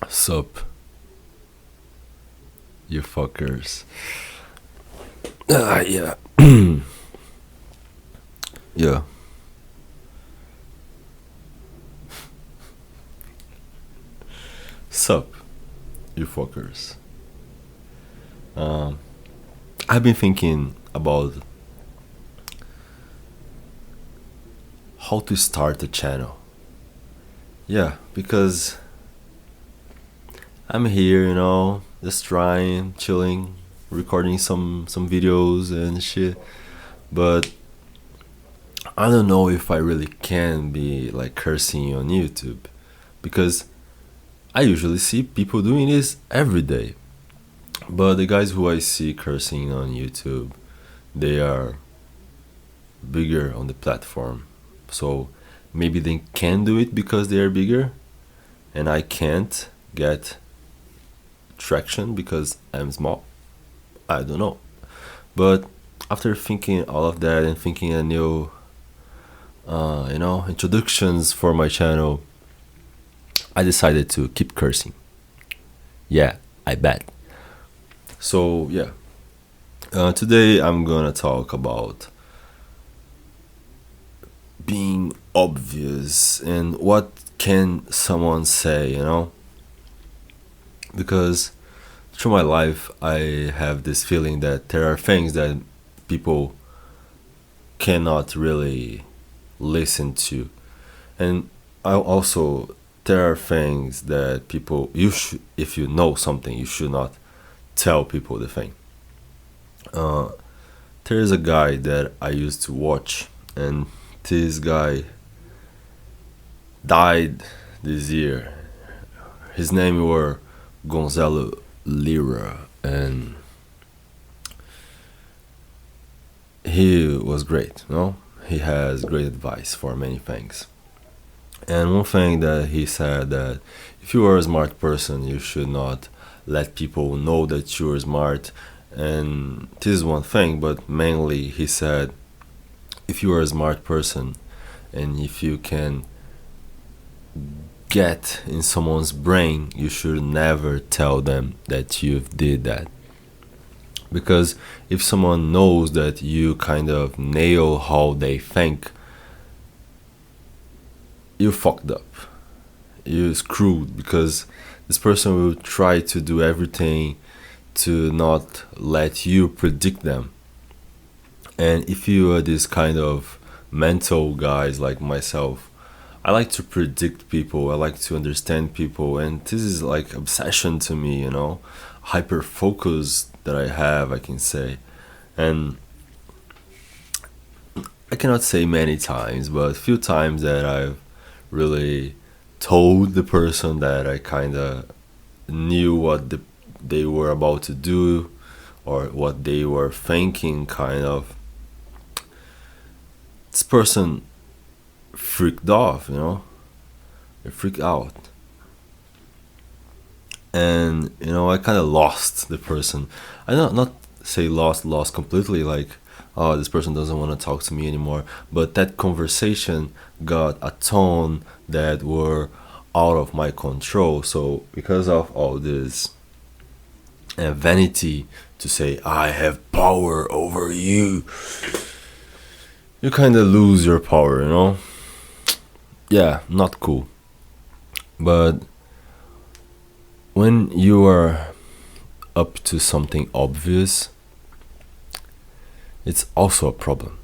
Sup, you fuckers. Yeah. Yeah. Sup, you fuckers. Um, I've been thinking about how to start a channel. Yeah, because I'm here, just trying, chilling, recording some videos and shit. But I don't know if I really can be like cursing on YouTube because I usually see people doing this every day. But the guys who I see cursing on YouTube, they are bigger on the platform. So maybe they can do it because they are bigger and I can't get traction because I'm small. I don't know. But after thinking all of that and thinking a new, introductions for my channel, I decided to keep cursing. Yeah, I bet. So, yeah. Today I'm gonna talk about being obvious and what can someone say. Because through my life I have this feeling that there are things that people cannot really listen to, and I also there are things that people you should, if you know something, you should not tell people the thing. uh, there is a guy that I used to watch, and this guy died this year. His name were Gonzalo Lira, and he was great. He has great advice for many things. And one thing that he said, that if you are a smart person, you should not let people know that you are smart. And this is one thing, but mainly he said, if you are a smart person and if you can get in someone's brain, you should never tell them that you did that. Because if someone knows that you kind of nail how they think, you fucked up. You screwed, because this person will try to do everything to not let you predict them. And if you are this kind of mental guys like myself, I like to predict people, I like to understand people, and this is like obsession to me. Hyper focus that I have, I can say. And I cannot say many times, but few times that I've really told the person that I kind of knew what they were about to do or what they were thinking, kind of. This person freaked off. They freaked out. And, I kind of lost the person. I not say lost completely, like, oh, this person doesn't want to talk to me anymore. But that conversation got a tone that were out of my control. So because of all this vanity to say I have power over you, you kind of lose your power. Yeah, not cool. But when you are up to something obvious, it's also a problem.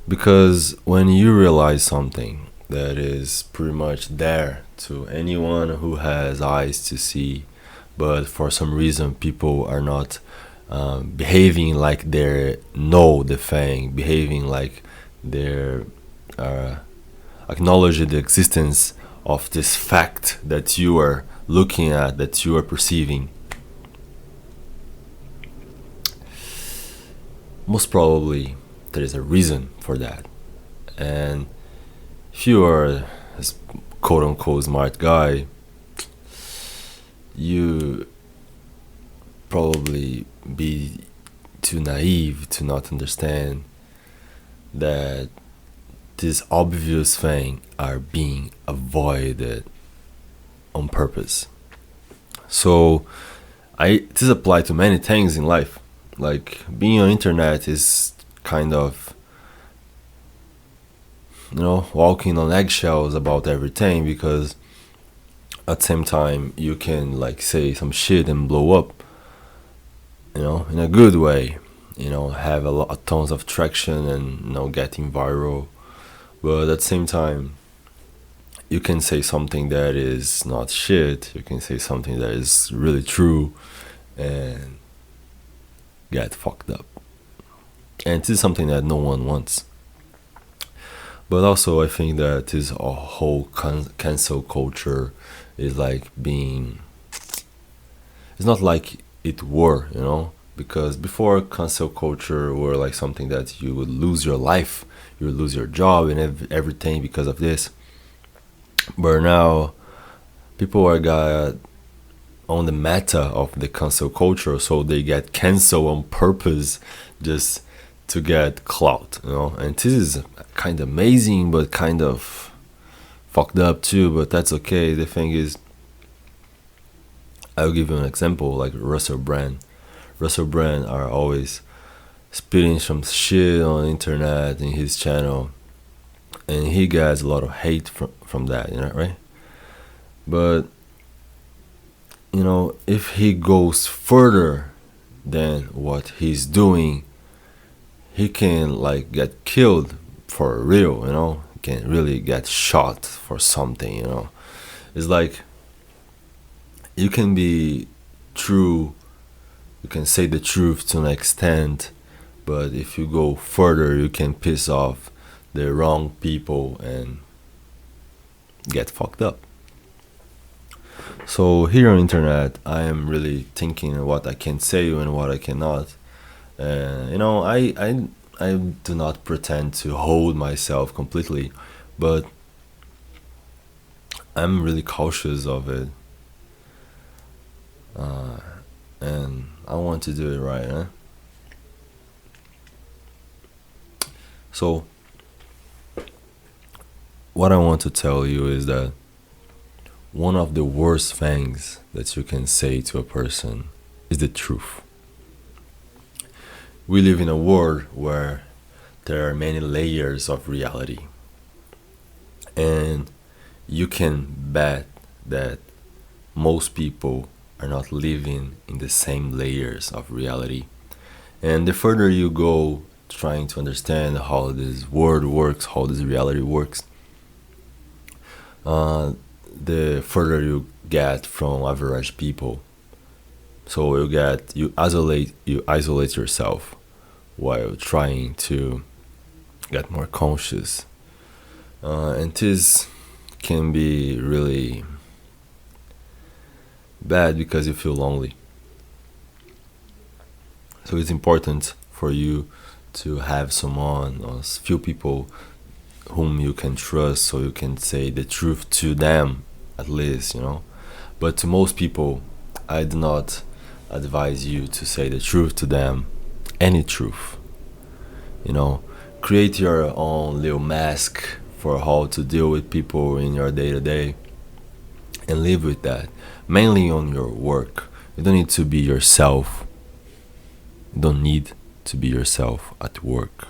Because when you realize something that is pretty much there to anyone who has eyes to see, but for some reason people are not behaving like they know the thing, behaving like they're uh, acknowledging the existence of this fact that you are looking at, that you are perceiving. Most probably there is a reason for that. And if you are a quote unquote smart guy, you probably be too naive to not understand that this obvious thing are being avoided. on purpose. So this applies to many things in life. Like being on internet is kind of, walking on eggshells about everything, because at the same time you can like say some shit and blow up, in a good way, have a lot tons of traction and getting viral. But at the same time, you can say something that is not shit. You can say something that is really true and get fucked up. And this is something that no one wants. But also, I think that this whole cancel culture is like being. It's not like it were, because before cancel culture were like something that you would lose your life, you would lose your job and everything because of this. But now, people are got on the meta of the cancel culture, so they get canceled on purpose just to get clout, And this is kind of amazing, but kind of fucked up too. But that's okay. The thing is, I'll give you an example, like Russell Brand. Russell Brand are always spitting some shit on the internet in his channel, and he gets a lot of hate from that, right? But if he goes further than what he's doing, he can like get killed for real, He can really get shot for something, It's like you can be true, you can say the truth to an extent, but if you go further, you can piss off the wrong people and get fucked up. So here on internet, I am really thinking what I can say and what I cannot. I do not pretend to hold myself completely, but I'm really cautious of it. And I want to do it right, huh? So, what I want to tell you is that one of the worst things that you can say to a person is the truth. We live in a world where there are many layers of reality. And you can bet that most people are not living in the same layers of reality. And the further you go trying to understand how this world works, how this reality works, the further you get from average people. So you isolate yourself while trying to get more conscious, and this can be really bad because you feel lonely. So it's important for you to have someone or few people whom you can trust, so you can say the truth to them at least, But to most people, I do not advise you to say the truth to them, any truth. Create your own little mask for how to deal with people in your day to day, and live with that. Mainly on your work. You don't need to be yourself. You don't need to be yourself at work.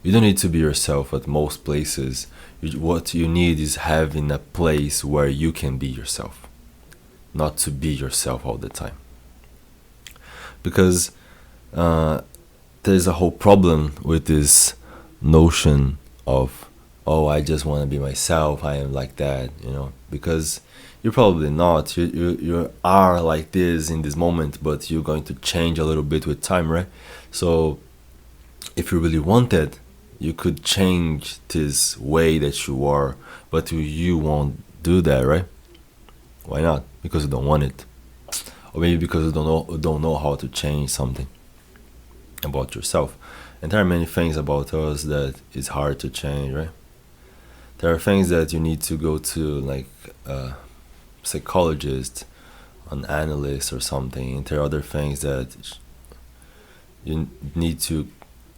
You don't need to be yourself at most places. What you need is having a place where you can be yourself, not to be yourself all the time. Because there's a whole problem with this notion of, oh, I just want to be myself, I am like that, because you're probably not. You are like this in this moment, but you're going to change a little bit with time, right? So if you really wanted, you could change this way that you are, but you won't do that, right? Why not? Because you don't want it, or maybe because you don't know how to change something about yourself. And there are many things about us that is hard to change, right? There are things that you need to go to like a psychologist, an analyst or something, and there are other things that you need to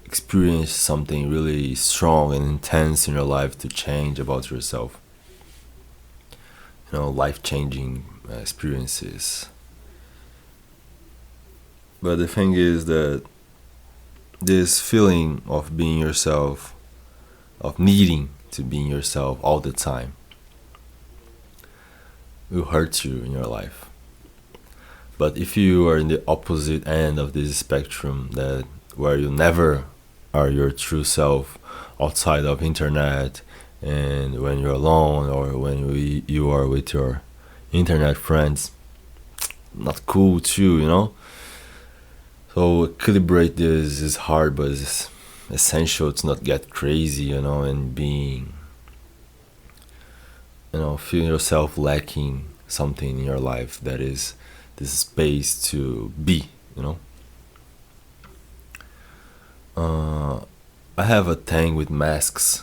experience something really strong and intense in your life to change about yourself. life-changing experiences. But the thing is that this feeling of being yourself, of needing to be yourself all the time, will hurt you in your life. But if you are in the opposite end of this spectrum, that where you never are your true self outside of internet, and when you're alone or when you are with your internet friends, not cool too, So equilibrate this is hard, but it's essential to not get crazy, and being, feeling yourself lacking something in your life, that is this space to be, I have a thing with masks.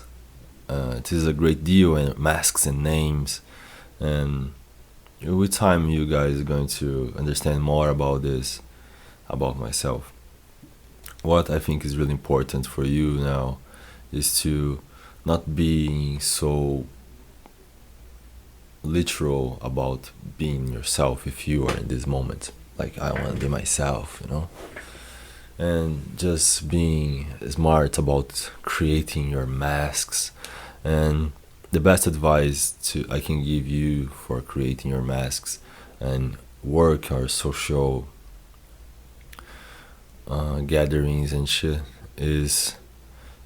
It is a great deal, and masks and names, and with time you guys are going to understand more about this, about myself. What I think is really important for you now is to not being so literal about being yourself if you are in this moment. Like, I want to be myself, and just being smart about creating your masks. And the best advice I can give you for creating your masks and work or social gatherings and shit is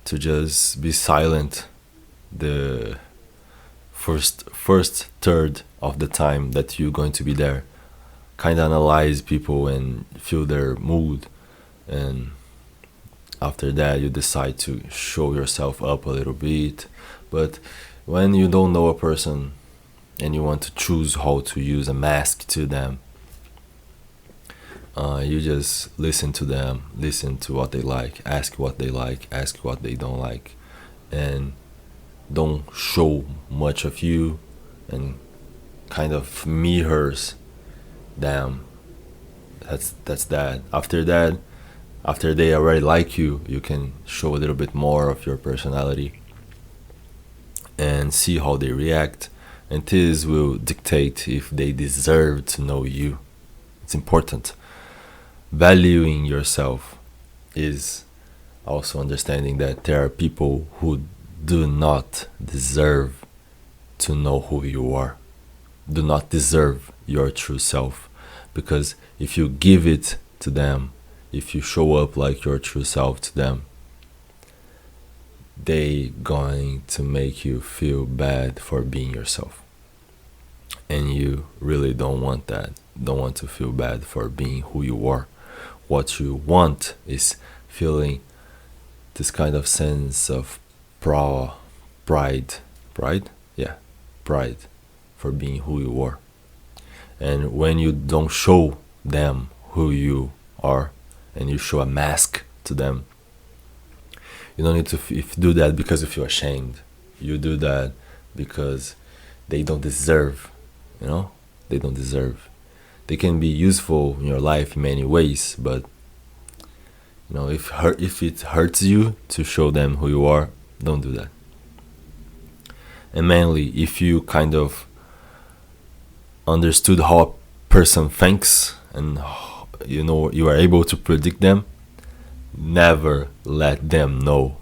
to just be silent the first third of the time that you're going to be there. Kind of analyze people and feel their mood, and after that you decide to show yourself up a little bit. But when you don't know a person and you want to choose how to use a mask to them, you just listen to them, listen to what they like, ask what they like, ask what they don't like, and don't show much of you, and kind of mirrors them. That's that. After that, after they already like you, you can show a little bit more of your personality and see how they react, and this will dictate if they deserve to know you. It's important. Valuing yourself is also understanding that there are people who do not deserve to know who you are, do not deserve your true self. Because if you give it to them, if you show up like your true self to them, they going to make you feel bad for being yourself. And you really don't want that. Don't want to feel bad for being who you are. What you want is feeling this kind of sense of pride, pride for being who you are. And when you don't show them who you are, and you show a mask to them, you don't need to do that because you feel ashamed. You do that because they don't deserve, they don't deserve. They can be useful in your life in many ways, but if it hurts you to show them who you are, don't do that. And mainly, if you kind of understood how a person thinks, and you are able to predict them, never let them know